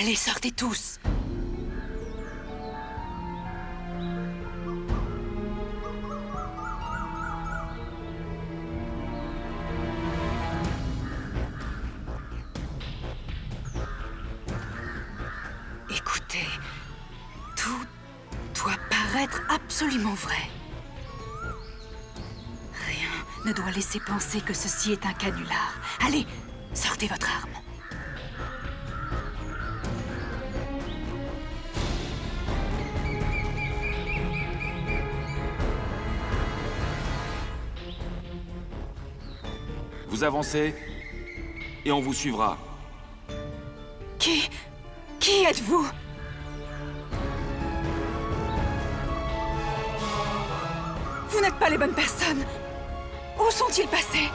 Allez, sortez tous. Écoutez, tout doit paraître absolument vrai. Rien ne doit laisser penser que ceci est un canular. Allez, sortez votre arme. Vous avancez, et on vous suivra. Qui êtes-vous? Vous n'êtes pas les bonnes personnes. Où sont-ils passés?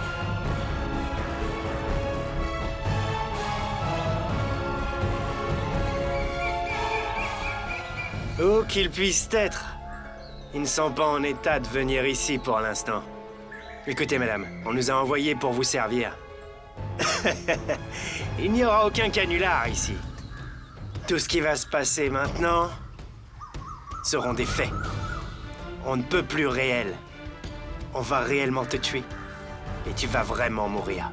Où qu'ils puissent être, ils ne sont pas en état de venir ici pour l'instant. Écoutez, madame, on nous a envoyés pour vous servir. Il n'y aura aucun canular ici. Tout ce qui va se passer maintenant seront des faits. On ne peut plus réel. On va réellement te tuer. Et tu vas vraiment mourir.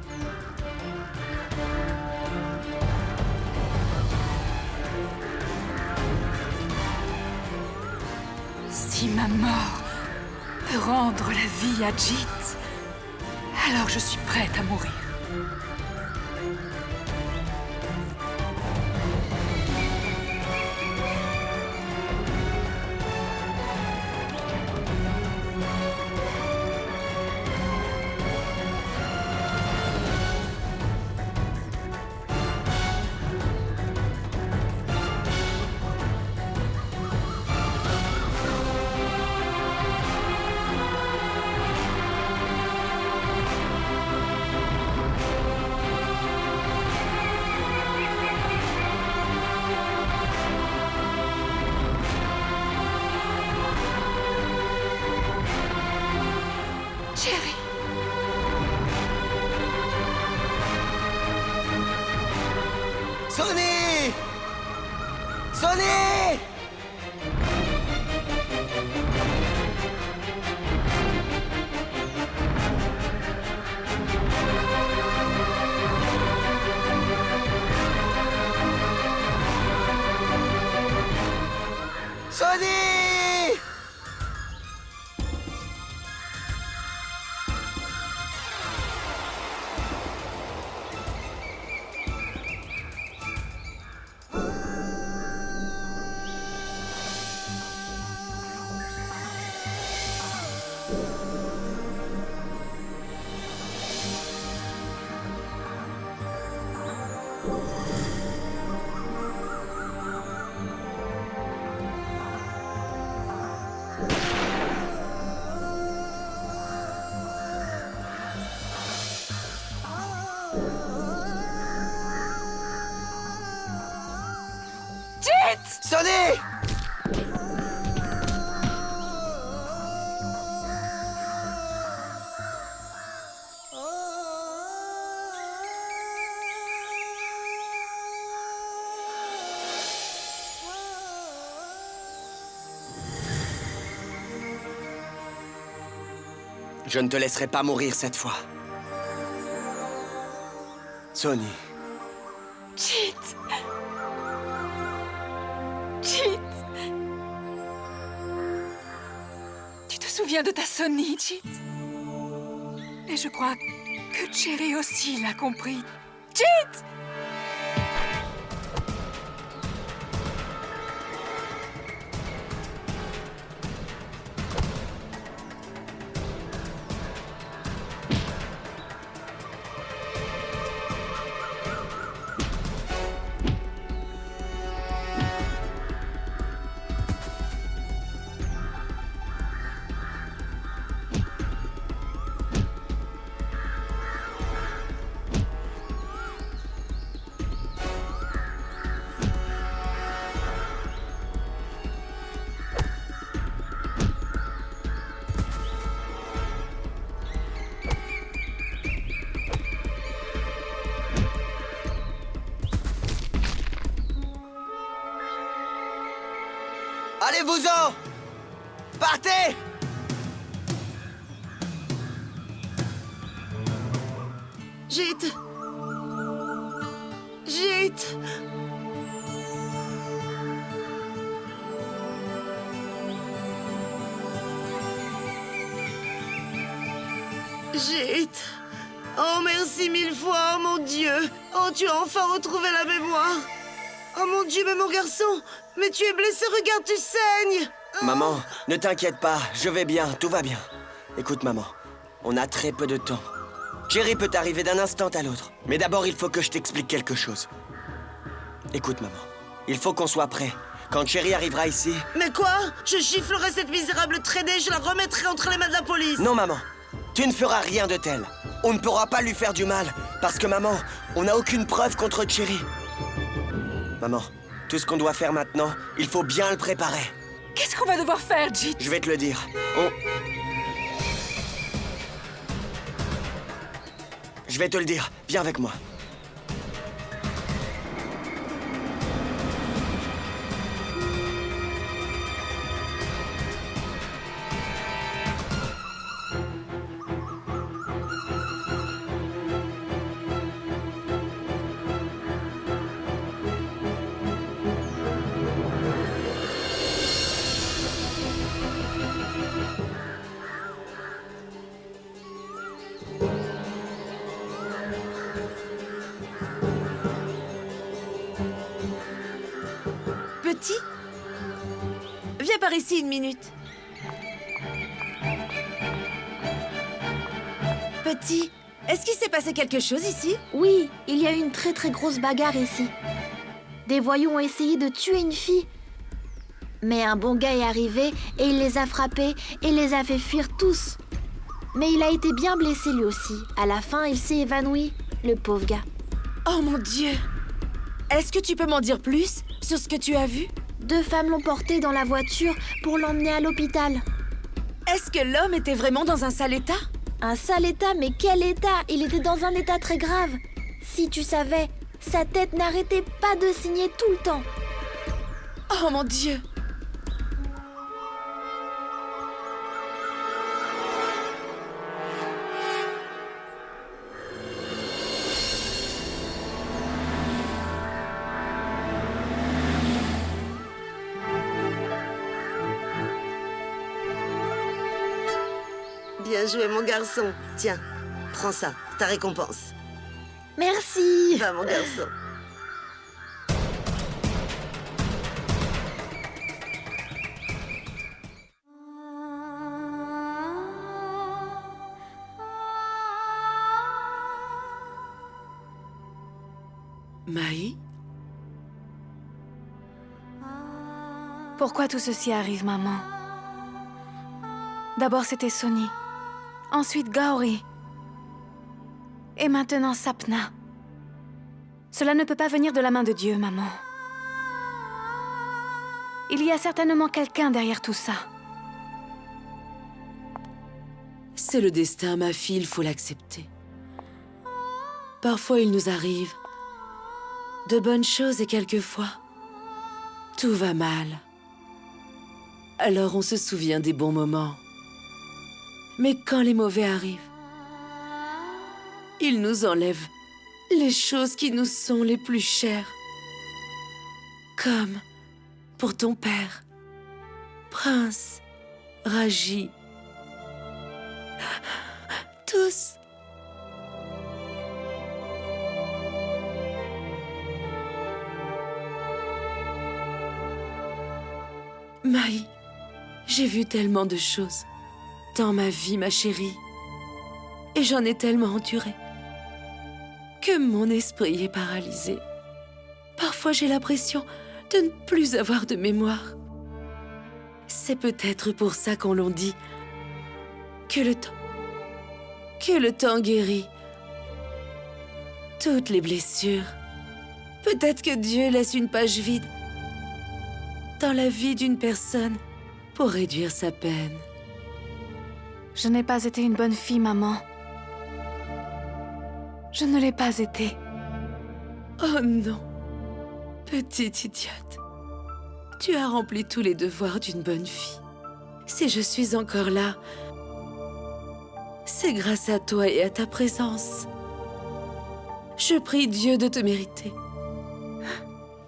Si ma mort peut rendre la vie à Jit, alors je suis prête à mourir. Chérie. Sonny! Sonny! Sonny! Jit! Sonny! Je ne te laisserai pas mourir cette fois. Sonny. Jit! Jit! Tu te souviens de ta Sonny, Jit? Et je crois que Cherry aussi l'a compris. Jit! Allez-vous-en! Partez! Jit! Jit! Jit! Oh, merci mille fois, oh mon Dieu! Oh, tu as enfin retrouvé la mémoire! Oh mon Dieu, mais mon garçon! Mais tu es blessé, regarde, tu saignes! Maman, ne t'inquiète pas, je vais bien, tout va bien. Écoute, maman, on a très peu de temps. Jerry peut arriver d'un instant à l'autre. Mais d'abord, il faut que je t'explique quelque chose. Écoute, maman, il faut qu'on soit prêt. Quand Jerry arrivera ici... Mais quoi? Je giflerai cette misérable traînée, je la remettrai entre les mains de la police! Non, maman, tu ne feras rien de tel. On ne pourra pas lui faire du mal. Parce que, maman, on n'a aucune preuve contre Jerry. Maman, tout ce qu'on doit faire maintenant, il faut bien le préparer. Qu'est-ce qu'on va devoir faire, Jit? Je vais te le dire. Je vais te le dire. Viens avec moi. Petit? Viens par ici une minute. Petit, est-ce qu'il s'est passé quelque chose ici? Oui, il y a eu une très grosse bagarre ici. Des voyous ont essayé de tuer une fille. Mais un bon gars est arrivé et il les a frappés et les a fait fuir tous. Mais il a été bien blessé lui aussi. À la fin, il s'est évanoui, le pauvre gars. Oh mon Dieu! Est-ce que tu peux m'en dire plus sur ce que tu as vu? 2 femmes l'ont porté dans la voiture pour l'emmener à l'hôpital. Est-ce que l'homme était vraiment dans un sale état? Un sale état, mais quel état? Il était dans un état très grave. Si tu savais, sa tête n'arrêtait pas de saigner tout le temps. Oh mon Dieu! Bien joué, mon garçon. Tiens, prends ça, ta récompense. Merci. Va, mon garçon. Maï? Pourquoi tout ceci arrive, maman? D'abord, c'était Sonny. Ensuite, Gaori. Et maintenant, Sapna. Cela ne peut pas venir de la main de Dieu, maman. Il y a certainement quelqu'un derrière tout ça. C'est le destin, ma fille, il faut l'accepter. Parfois, il nous arrive de bonnes choses et quelquefois, tout va mal. Alors on se souvient des bons moments. Mais quand les mauvais arrivent, ils nous enlèvent les choses qui nous sont les plus chères. Comme pour ton père, Prince, Raji. Tous. Maï, j'ai vu tellement de choses dans ma vie, ma chérie. Et j'en ai tellement enduré que mon esprit est paralysé. Parfois, j'ai l'impression de ne plus avoir de mémoire. C'est peut-être pour ça qu'on l'on dit que le temps guérit toutes les blessures. Peut-être que Dieu laisse une page vide dans la vie d'une personne pour réduire sa peine. Je n'ai pas été une bonne fille, maman. Je ne l'ai pas été. Oh non, petite idiote. Tu as rempli tous les devoirs d'une bonne fille. Si je suis encore là, c'est grâce à toi et à ta présence. Je prie Dieu de te mériter.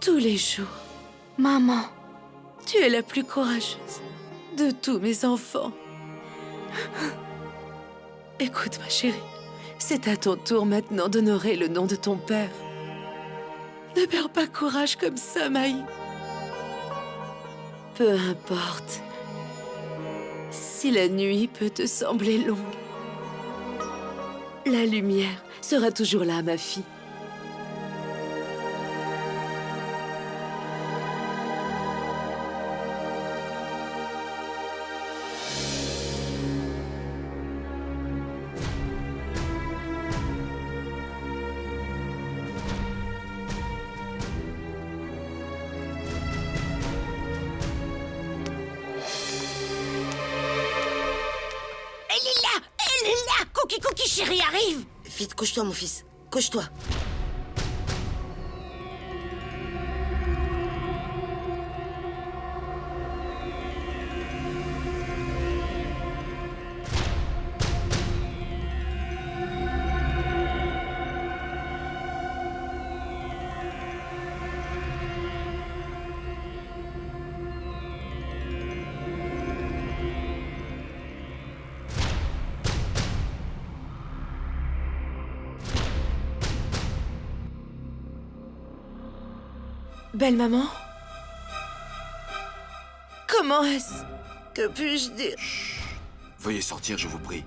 Tous les jours, Maman, tu es la plus courageuse de tous mes enfants. Écoute, ma chérie, c'est à ton tour maintenant d'honorer le nom de ton père. Ne perds pas courage comme ça, Maï. Peu importe si la nuit peut te sembler longue. La lumière sera toujours là, ma fille. Elle est là. Cookie, chérie, arrive. Vite, couche-toi, mon fils. Couche-toi. Belle maman? Comment est-ce? Que puis-je dire? Veuillez sortir, je vous prie.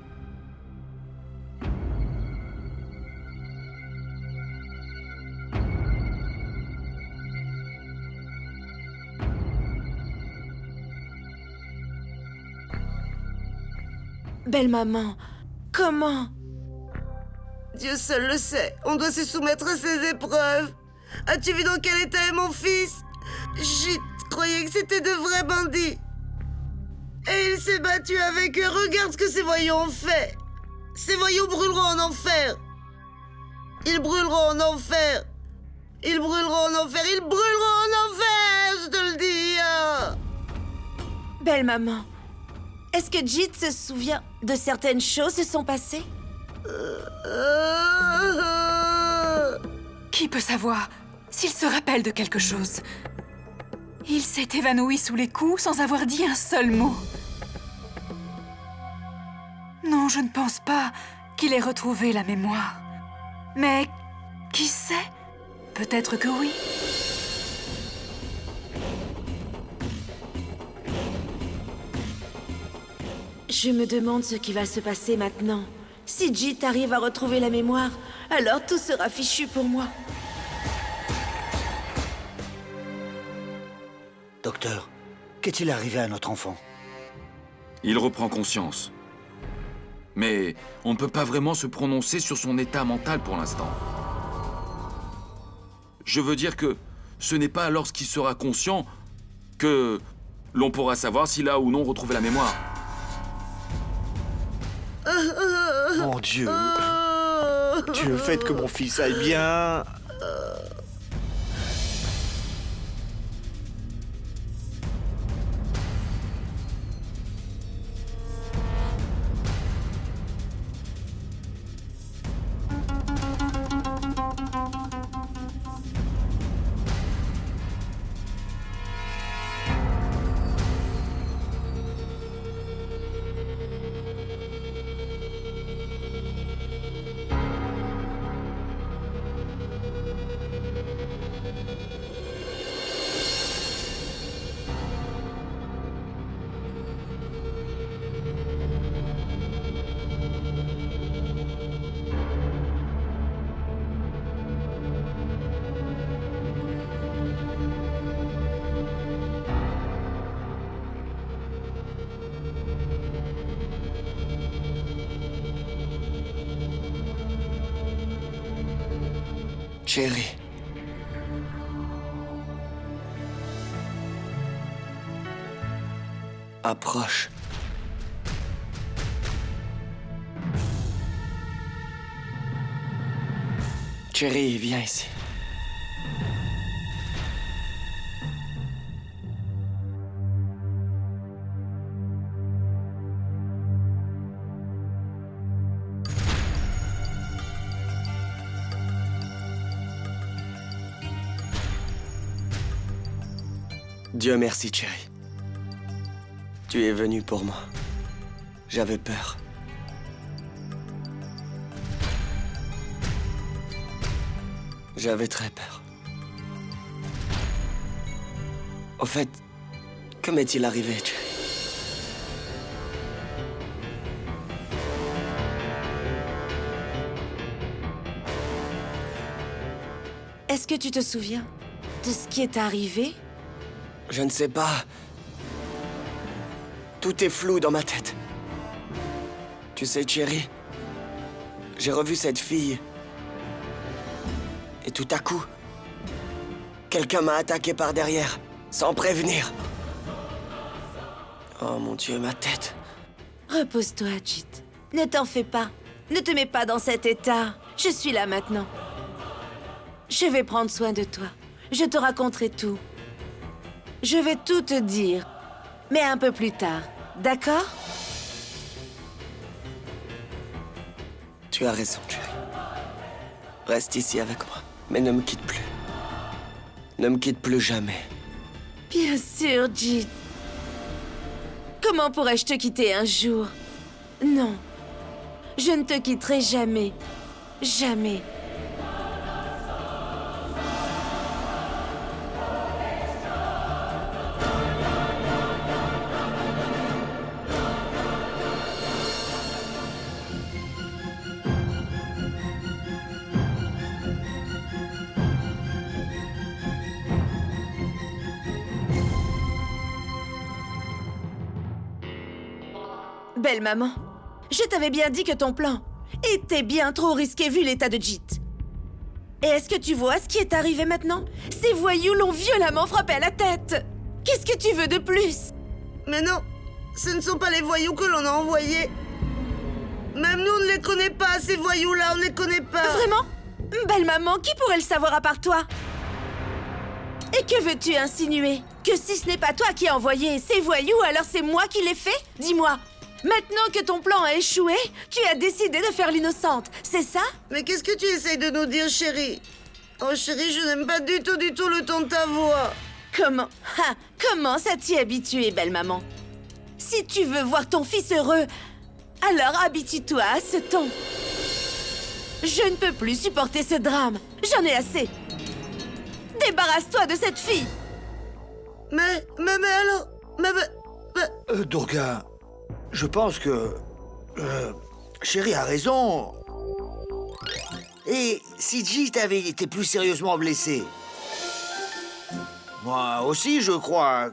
Belle maman, comment? Dieu seul le sait. On doit se soumettre à ces épreuves. As-tu vu dans quel état est mon fils? J'y croyais que c'était de vrais bandits. Et il s'est battu avec eux. Regarde ce que ces voyous ont fait. Ces voyous brûleront en enfer. Ils brûleront en enfer. Ils brûleront en enfer. Ils brûleront en enfer, je te le dis. Ah. Belle maman, est-ce que Jit se souvient de certaines choses qui se sont passées? Qui peut savoir s'il se rappelle de quelque chose? Il s'est évanoui sous les coups sans avoir dit un seul mot. Non, je ne pense pas qu'il ait retrouvé la mémoire. Mais qui sait? Peut-être que oui. Je me demande ce qui va se passer maintenant. Si Jit arrive à retrouver la mémoire, alors tout sera fichu pour moi. Docteur, qu'est-il arrivé à notre enfant? Il reprend conscience. Mais on ne peut pas vraiment se prononcer sur son état mental pour l'instant. Je veux dire que ce n'est pas lorsqu'il sera conscient que l'on pourra savoir s'il a ou non retrouvé la mémoire. Mon Dieu! Dieu, faites que mon fils aille bien! Chérie. Approche. Chérie, viens ici. Dieu merci, Cherry. Tu es venu pour moi. J'avais peur. J'avais très peur. Au fait, que m'est-il arrivé, Cherry? Est-ce que tu te souviens de ce qui est arrivé? Je ne sais pas. Tout est flou dans ma tête. Tu sais, Cherry, j'ai revu cette fille. Et tout à coup, quelqu'un m'a attaqué par derrière, sans prévenir. Oh mon Dieu, ma tête. Repose-toi, Jit. Ne t'en fais pas. Ne te mets pas dans cet état. Je suis là maintenant. Je vais prendre soin de toi. Je te raconterai tout. Je vais tout te dire, mais un peu plus tard. D'accord? Tu as raison, Cherry. Reste ici avec moi, mais ne me quitte plus. Ne me quitte plus jamais. Bien sûr, Jit. Comment pourrais-je te quitter un jour? Non. Je ne te quitterai jamais. Jamais. Belle maman, je t'avais bien dit que ton plan était bien trop risqué vu l'état de Jit. Et est-ce que tu vois ce qui est arrivé maintenant? Ces voyous l'ont violemment frappé à la tête. Qu'est-ce que tu veux de plus? Mais non, ce ne sont pas les voyous que l'on a envoyés. Même nous, on ne les connaît pas, ces voyous-là, on ne les connaît pas. Vraiment? Belle maman, qui pourrait le savoir à part toi? Et que veux-tu insinuer? Que si ce n'est pas toi qui as envoyé ces voyous, alors c'est moi qui l'ai fait? Dis-moi. Maintenant que ton plan a échoué, tu as décidé de faire l'innocente, c'est ça? Mais qu'est-ce que tu essayes de nous dire, chérie? Oh, chérie, je n'aime pas du tout le ton de ta voix. Comment ça t'y habitué, belle maman? Si tu veux voir ton fils heureux, alors habitue-toi à ce ton. Je ne peux plus supporter ce drame. J'en ai assez. Débarrasse-toi de cette fille. Mais alors... Durga, je pense que... Chérie a raison. Et si Jit avait été plus sérieusement blessé? Moi aussi, je crois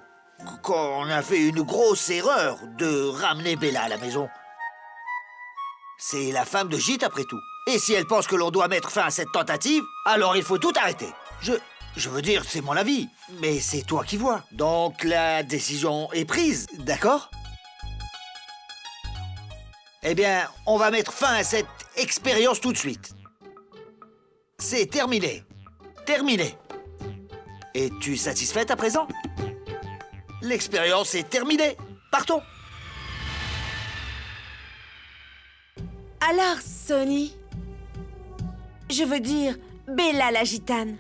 qu'on a fait une grosse erreur de ramener Bella à la maison. C'est la femme de Jit, après tout. Et si elle pense que l'on doit mettre fin à cette tentative, alors il faut tout arrêter. Je veux dire, c'est mon avis, mais c'est toi qui vois. Donc la décision est prise, d'accord? Eh bien, on va mettre fin à cette expérience tout de suite. C'est terminé. Terminé. Es-tu satisfaite à présent? L'expérience est terminée. Partons. Alors, Sonny... Je veux dire, Bella la gitane.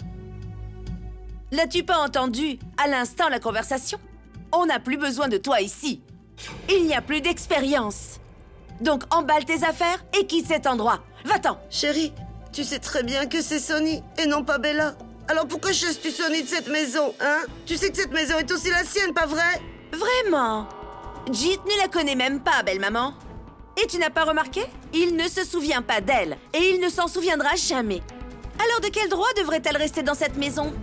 N'as-tu pas entendu à l'instant la conversation? On n'a plus besoin de toi ici. Il n'y a plus d'expérience. Donc emballe tes affaires et quitte cet endroit. Va-t'en. Chérie, tu sais très bien que c'est Sonny et non pas Bella. Alors pourquoi chasses-tu Sonny de cette maison, hein? Tu sais que cette maison est aussi la sienne, pas vrai? Vraiment? Jit ne la connaît même pas, belle maman. Et tu n'as pas remarqué? Il ne se souvient pas d'elle et il ne s'en souviendra jamais. Alors de quel droit devrait-elle rester dans cette maison?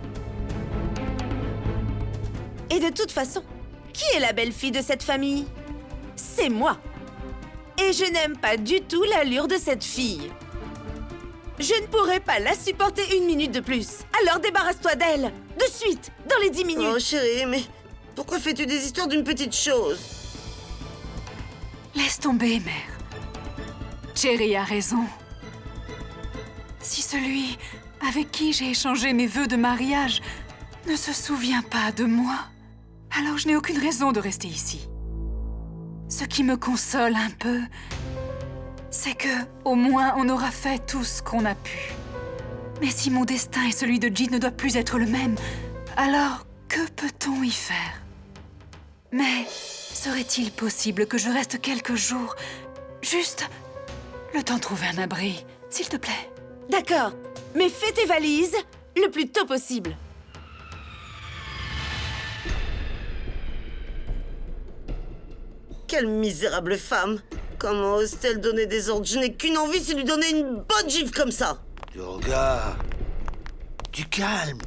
Et de toute façon, qui est la belle-fille de cette famille? C'est moi. Et je n'aime pas du tout l'allure de cette fille. Je ne pourrais pas la supporter une minute de plus. Alors débarrasse-toi d'elle, de suite, dans les 10 minutes. Oh chérie, mais pourquoi fais-tu des histoires d'une petite chose? Laisse tomber, mère. Cherry a raison. Si celui avec qui j'ai échangé mes vœux de mariage ne se souvient pas de moi, alors je n'ai aucune raison de rester ici. Ce qui me console un peu, c'est que, au moins, on aura fait tout ce qu'on a pu. Mais si mon destin et celui de Jit ne doivent plus être le même, alors Que peut-on y faire? Mais serait-il possible que je reste quelques jours? Juste le temps de trouver un abri, s'il te plaît. D'accord, mais fais tes valises le plus tôt possible. Quelle misérable femme! Comment ose-t-elle donner des ordres? Je n'ai qu'une envie, c'est lui donner une bonne gifle comme ça! Durga, du calme.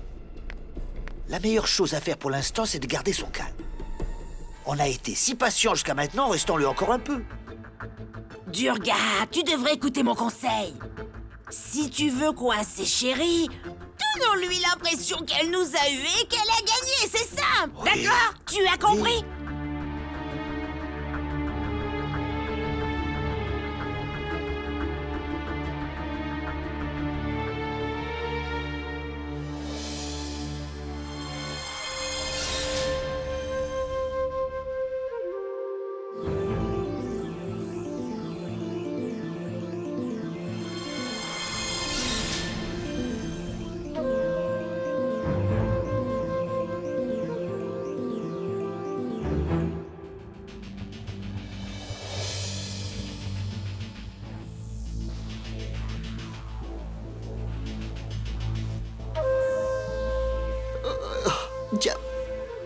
La meilleure chose à faire pour l'instant, c'est de garder son calme. On a été si patient jusqu'à maintenant, restons-le encore un peu. Durga, tu devrais écouter mon conseil. Si tu veux coincer Chérie, donnons-lui l'impression qu'elle nous a eus et qu'elle a gagné, c'est simple. Oui. D'accord? Tu as compris?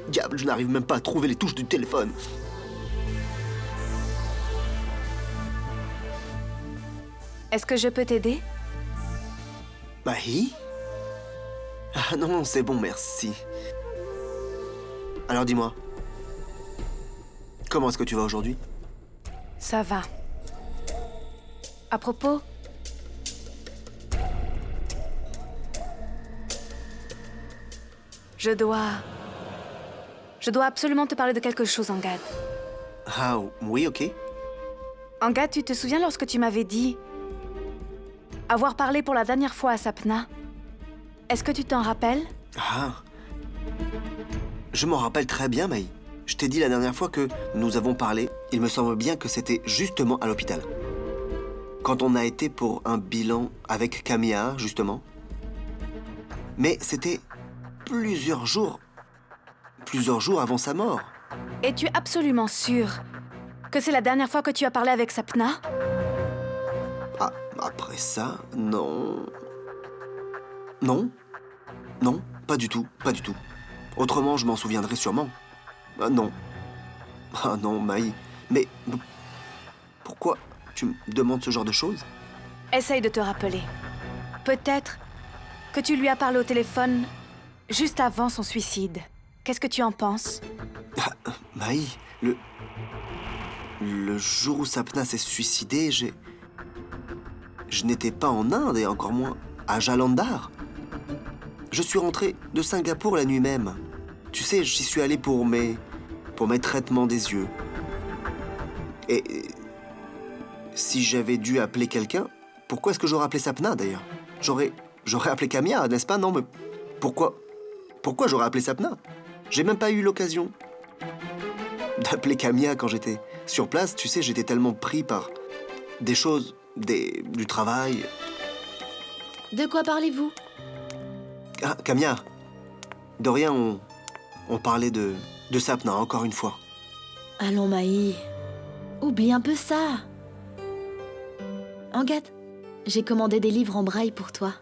Diable, je n'arrive même pas à trouver les touches du téléphone. Est-ce que je peux t'aider? Mahi? Ah non, c'est bon, merci. Alors dis-moi, comment est-ce que tu vas aujourd'hui? Ça va. À propos... Je dois absolument te parler de quelque chose, Angad. Ah oui, ok. Angad, tu te souviens lorsque tu m'avais dit avoir parlé pour la dernière fois à Sapna? Est-ce que tu t'en rappelles? Ah. Je m'en rappelle très bien, Maï. Je t'ai dit la dernière fois que nous avons parlé, il me semble bien que c'était justement à l'hôpital. Quand on a été pour un bilan avec Camilla, justement. Mais c'était plusieurs jours avant sa mort. Es-tu absolument sûr que c'est la dernière fois que tu as parlé avec Sapna? Ah, après ça, non. Non. Non, pas du tout, pas du tout. Autrement, je m'en souviendrai sûrement. Ah non. Ah non, Maï. Mais pourquoi tu me demandes ce genre de choses? Essaye de te rappeler. Peut-être que tu lui as parlé au téléphone juste avant son suicide. Qu'est-ce que tu en penses? Ah, Maï, le jour où Sapna s'est suicidé, je n'étais pas en Inde et encore moins à Jalandhar. Je suis rentré de Singapour la nuit même. Tu sais, j'y suis allé pour mes traitements des yeux. Et si j'avais dû appeler quelqu'un, pourquoi est-ce que j'aurais appelé Sapna d'ailleurs? J'aurais appelé Camilla, n'est-ce pas? Non, mais pourquoi j'aurais appelé Sapna? J'ai même pas eu l'occasion d'appeler Camilla quand j'étais sur place. Tu sais, j'étais tellement pris par des choses, du travail. De quoi parlez-vous? Ah, Camilla, de rien, on parlait de Sapna, encore une fois. Allons, Maï. Oublie un peu ça. Angad, j'ai commandé des livres en braille pour toi.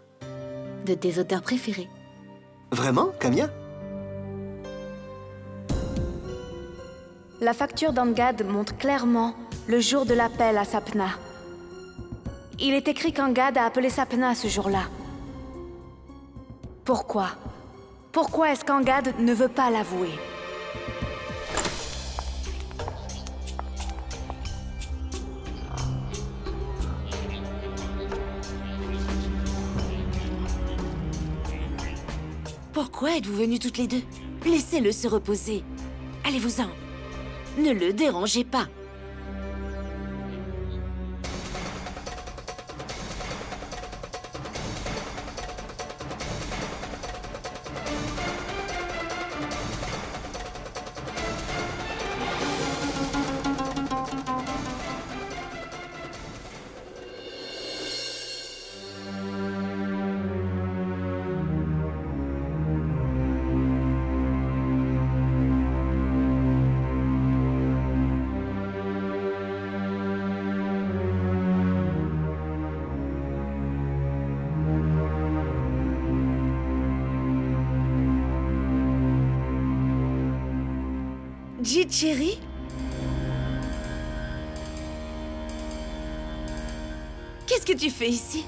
De tes auteurs préférés. Vraiment, Camilla? La facture d'Angad montre clairement le jour de l'appel à Sapna. Il est écrit qu'Angad a appelé Sapna ce jour-là. Pourquoi? Pourquoi est-ce qu'Angad ne veut pas l'avouer? Pourquoi êtes-vous venus toutes les deux? Laissez-le se reposer. Allez-vous-en. Ne le dérangez pas. Jit, chérie? Qu'est-ce que tu fais ici?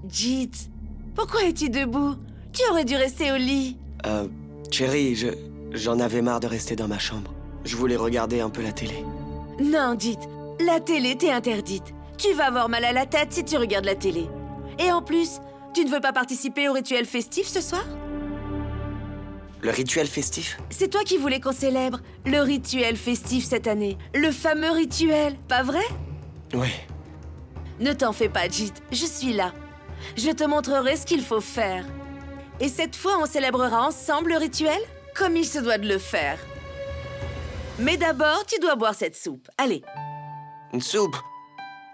Jit, pourquoi es-tu debout? Tu aurais dû rester au lit. Cherry, j'en avais marre de rester dans ma chambre. Je voulais regarder un peu la télé. Non, Jit, la télé t'est interdite. Tu vas avoir mal à la tête si tu regardes la télé. Et en plus, tu ne veux pas participer au rituel festif ce soir? Le rituel festif? C'est toi qui voulais qu'on célèbre le rituel festif cette année. Le fameux rituel, pas vrai? Oui. Ne t'en fais pas, Jit, je suis là. Je te montrerai ce qu'il faut faire. Et cette fois, on célébrera ensemble le rituel, comme il se doit de le faire. Mais d'abord, tu dois boire cette soupe. Allez. Une soupe?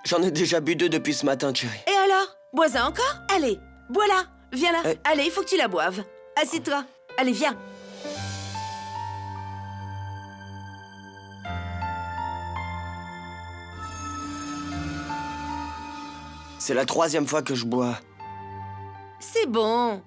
J'en ai déjà bu 2 depuis ce matin, Cherry. Et alors? Bois-en encore? Allez, bois-la. Viens là. Allez, il faut que tu la boives. Assis-toi. Allez, viens. C'est la 3e fois que je bois. C'est bon.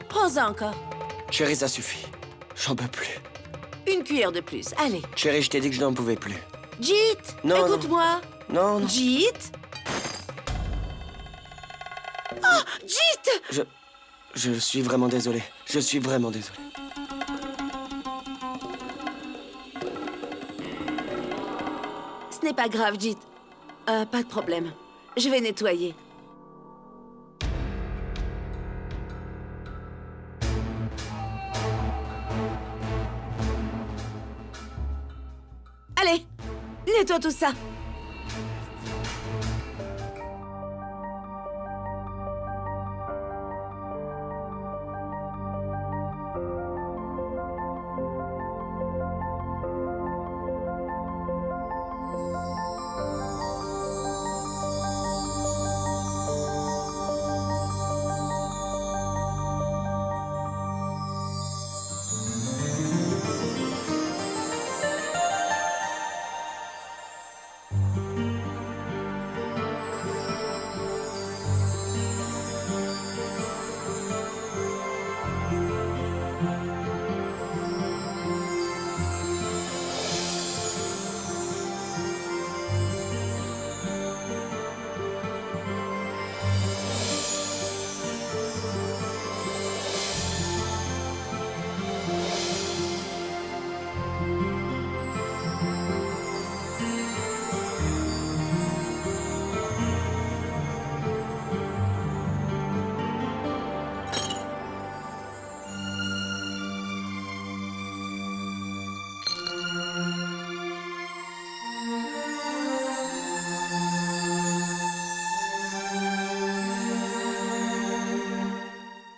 Prends-en encore. Cherry, ça suffit. J'en peux plus. Une cuillère de plus, allez. Cherry, je t'ai dit que je n'en pouvais plus. Jit, Non, écoute-moi. Non, non. Jit. Oh, Jit! Je suis vraiment désolé. Je suis vraiment désolé. Ce n'est pas grave, Jit. Pas de problème. Je vais nettoyer. Allez, nettoie tout ça.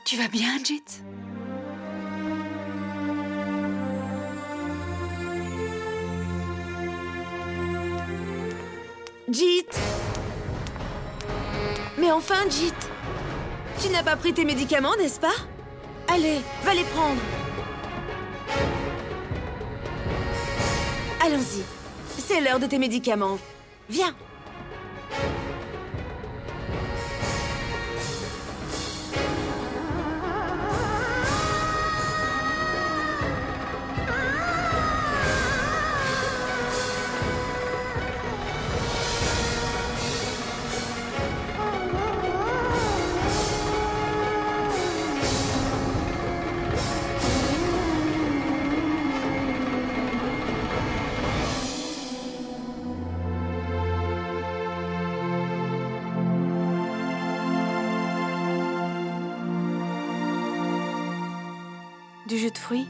Tu vas bien, Jit? Jit! Mais enfin, Jit! Tu n'as pas pris tes médicaments, n'est-ce pas? Allez, va les prendre! Allons-y. C'est l'heure de tes médicaments. Viens! Du jus de fruits?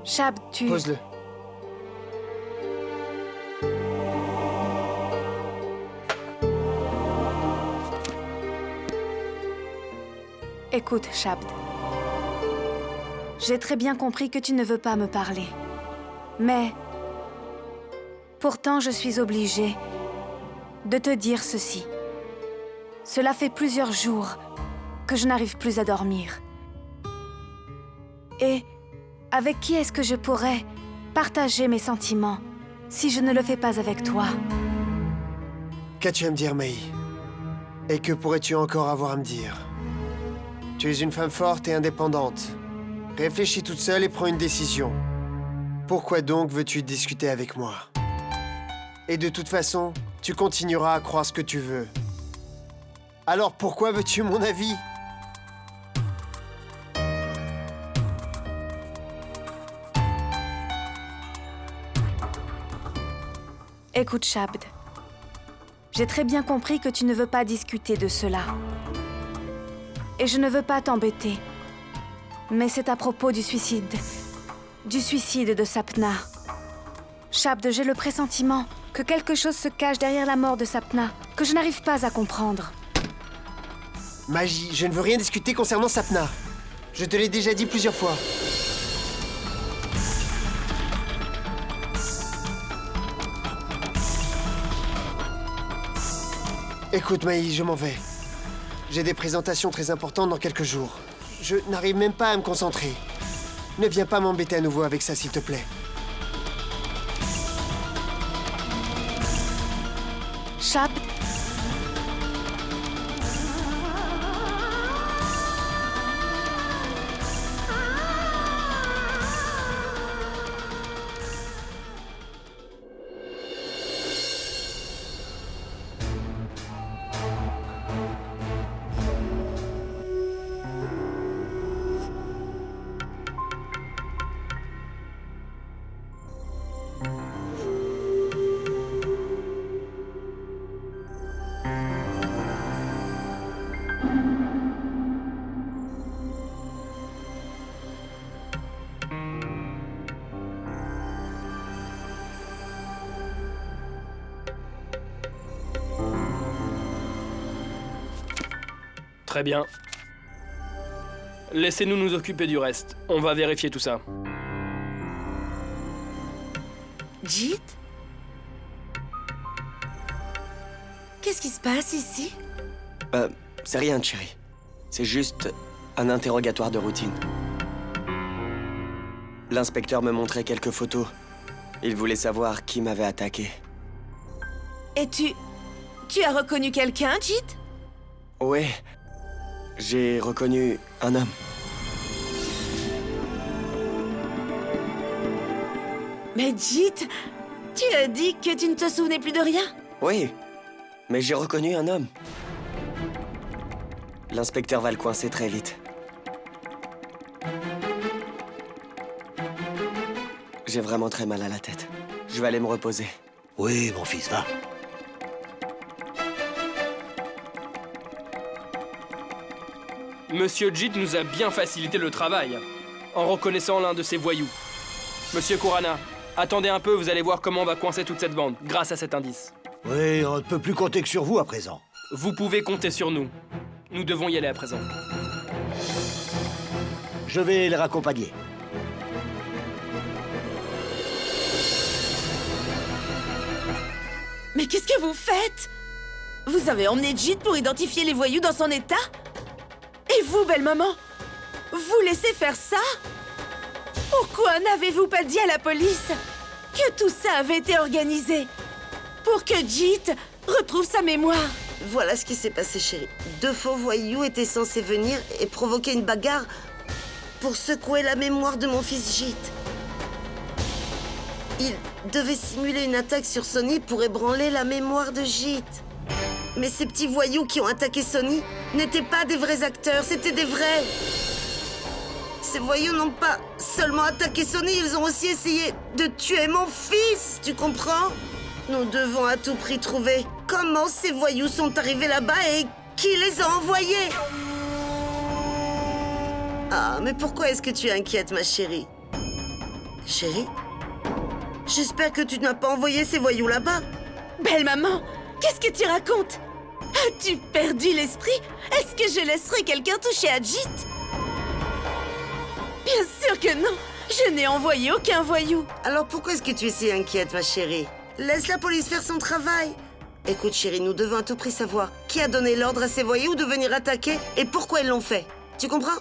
Chab, tu... Pose-le. Écoute, Shabd. J'ai très bien compris que tu ne veux pas me parler. Mais... pourtant, je suis obligée de te dire ceci. Cela fait plusieurs jours que je n'arrive plus à dormir. Et avec qui est-ce que je pourrais partager mes sentiments si je ne le fais pas avec toi? Qu'as-tu à me dire, Mei? Et que pourrais-tu encore avoir à me dire? Tu es une femme forte et indépendante. Réfléchis toute seule et prends une décision. Pourquoi donc veux-tu discuter avec moi? Et de toute façon, tu continueras à croire ce que tu veux. Alors pourquoi veux-tu mon avis? Écoute, Shabd. J'ai très bien compris que tu ne veux pas discuter de cela. Et je ne veux pas t'embêter. Mais c'est à propos du suicide. Du suicide de Sapna. Shabd, j'ai le pressentiment que quelque chose se cache derrière la mort de Sapna, que je n'arrive pas à comprendre. Magie, je ne veux rien discuter concernant Sapna. Je te l'ai déjà dit plusieurs fois. Écoute, Maï, je m'en vais. J'ai des présentations très importantes dans quelques jours. Je n'arrive même pas à me concentrer. Ne viens pas m'embêter à nouveau avec ça, s'il te plaît. Shabd. Très bien. Laissez-nous nous occuper du reste. On va vérifier tout ça. Jit? Qu'est-ce qui se passe ici? C'est rien, chérie. C'est juste un interrogatoire de routine. L'inspecteur me montrait quelques photos. Il voulait savoir qui m'avait attaqué. Et tu as reconnu quelqu'un, Jit? Ouais. J'ai reconnu un homme. Mais Jit, tu as dit que tu ne te souvenais plus de rien? Oui, mais j'ai reconnu un homme. L'inspecteur va le coincer très vite. J'ai vraiment très mal à la tête. Je vais aller me reposer. Oui, mon fils, va. Monsieur Jit nous a bien facilité le travail, en reconnaissant l'un de ces voyous. Monsieur Kurana, attendez un peu, vous allez voir comment on va coincer toute cette bande, grâce à cet indice. Oui, on ne peut plus compter que sur vous à présent. Vous pouvez compter sur nous. Nous devons y aller à présent. Je vais les raccompagner. Mais qu'est-ce que vous faites? Vous avez emmené Jit pour identifier les voyous dans son état? Et vous, belle maman, vous laissez faire ça? Pourquoi n'avez-vous pas dit à la police que tout ça avait été organisé pour que Jit retrouve sa mémoire? Voilà ce qui s'est passé, chérie. 2 faux voyous étaient censés venir et provoquer une bagarre pour secouer la mémoire de mon fils Jit. Ils devaient simuler une attaque sur Sonny pour ébranler la mémoire de Jit. Mais ces petits voyous qui ont attaqué Sonny n'étaient pas des vrais acteurs, c'était des vrais. Ces voyous n'ont pas seulement attaqué Sonny, ils ont aussi essayé de tuer mon fils, tu comprends? Nous devons à tout prix trouver comment ces voyous sont arrivés là-bas et qui les a envoyés. Ah, mais pourquoi est-ce que tu es inquiète, ma chérie? Chérie? J'espère que tu n'as pas envoyé ces voyous là-bas. Belle maman, qu'est-ce que tu racontes? As-tu perdu l'esprit? Est-ce que je laisserai quelqu'un toucher à Jit? Bien sûr que non. Je n'ai envoyé aucun voyou. Alors pourquoi est-ce que tu es si inquiète, ma chérie? Laisse la police faire son travail. Écoute, chérie, nous devons à tout prix savoir qui a donné l'ordre à ces voyous de venir attaquer et pourquoi ils l'ont fait. Tu comprends?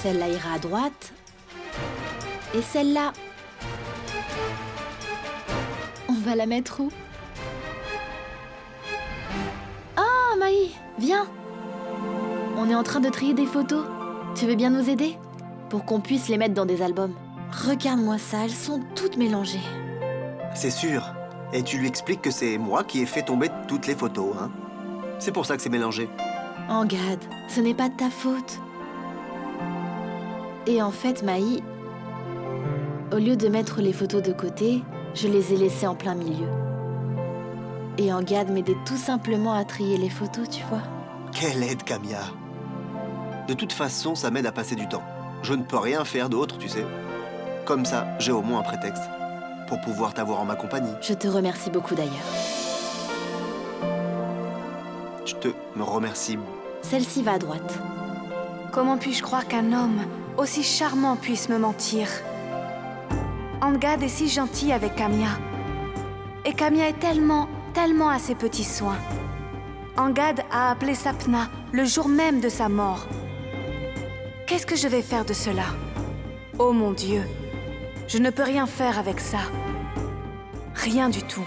Celle-là ira à droite. Et celle-là... On va la mettre où? Oh, Maï, viens. On est en train de trier des photos. Tu veux bien nous aider? Pour qu'on puisse les mettre dans des albums. Regarde-moi ça, elles sont toutes mélangées. C'est sûr. Et tu lui expliques que c'est moi qui ai fait tomber toutes les photos, hein? C'est pour ça que c'est mélangé. Engade, ce n'est pas de ta faute. Et en fait, Maï, au lieu de mettre les photos de côté, je les ai laissées en plein milieu. Et Engade m'aidait tout simplement à trier les photos, tu vois. Quelle aide, Camilla. De toute façon, ça m'aide à passer du temps. Je ne peux rien faire d'autre, tu sais. Comme ça, j'ai au moins un prétexte pour pouvoir t'avoir en ma compagnie. Je te remercie beaucoup d'ailleurs. Je te remercie. Celle-ci va à droite. Comment puis-je croire qu'un homme aussi charmant puisse me mentir? Engade est si gentil avec Camilla. Et Camilla est tellement à ses petits soins. Engade a appelé Sapna le jour même de sa mort. Qu'est-ce que je vais faire de cela? Oh mon Dieu, je ne peux rien faire avec ça. Rien du tout.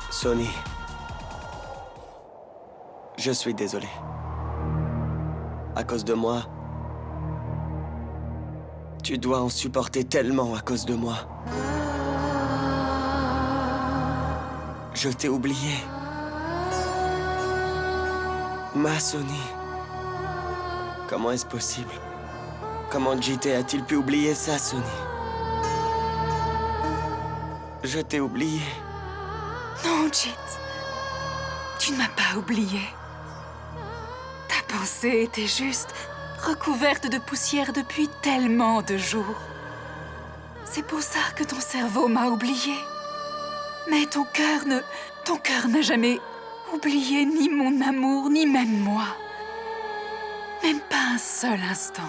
Sonny, je suis désolé. À cause de moi, tu dois en supporter tellement à cause de moi. Je t'ai oublié. Ma Sonny. Comment est-ce possible? Comment JT a-t-il pu oublier ça, Sonny? Je t'ai oublié. Non, Jit. Tu ne m'as pas oublié. Ta pensée était juste recouverte de poussière depuis tellement de jours. C'est pour ça que ton cerveau m'a oublié. Mais ton cœur n'a jamais oublié ni mon amour, ni même moi. Même pas un seul instant.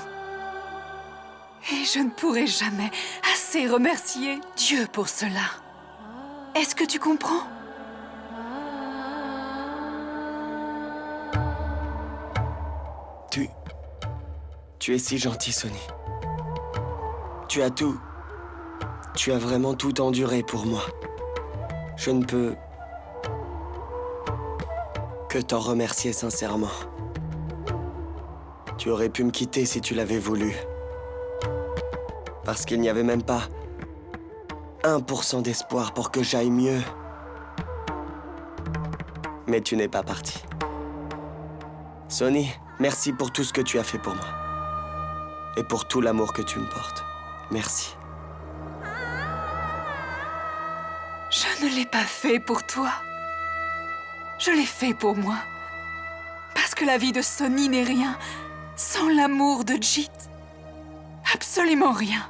Et je ne pourrai jamais assez remercier Dieu pour cela. Est-ce que tu comprends? Tu es si gentil, Sonny. Tu as vraiment tout enduré pour moi. Je ne peux que t'en remercier sincèrement. Tu aurais pu me quitter si tu l'avais voulu. Parce qu'il n'y avait même pas 1% d'espoir pour que j'aille mieux. Mais tu n'es pas parti. Sonny, merci pour tout ce que tu as fait pour moi. Et pour tout l'amour que tu me portes. Merci. Je ne l'ai pas fait pour toi. Je l'ai fait pour moi. Parce que la vie de Sonny n'est rien sans l'amour de Jit. Absolument rien.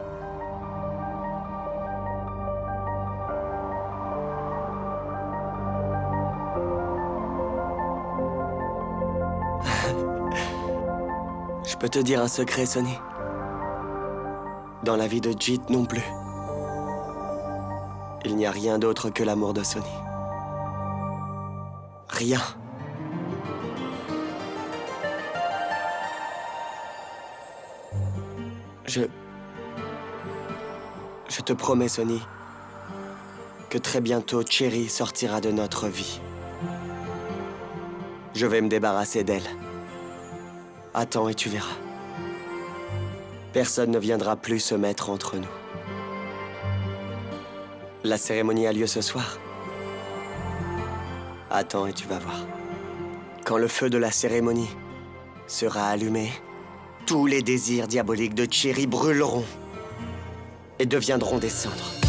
Je peux te dire un secret, Sonny. Dans la vie de Jit non plus. Il n'y a rien d'autre que l'amour de Sonny. Rien. Je te promets, Sonny, que très bientôt, Cherry sortira de notre vie. Je vais me débarrasser d'elle. Attends et tu verras. Personne ne viendra plus se mettre entre nous. La cérémonie a lieu ce soir. Attends et tu vas voir. Quand le feu de la cérémonie sera allumé, tous les désirs diaboliques de Cherry brûleront et deviendront des cendres.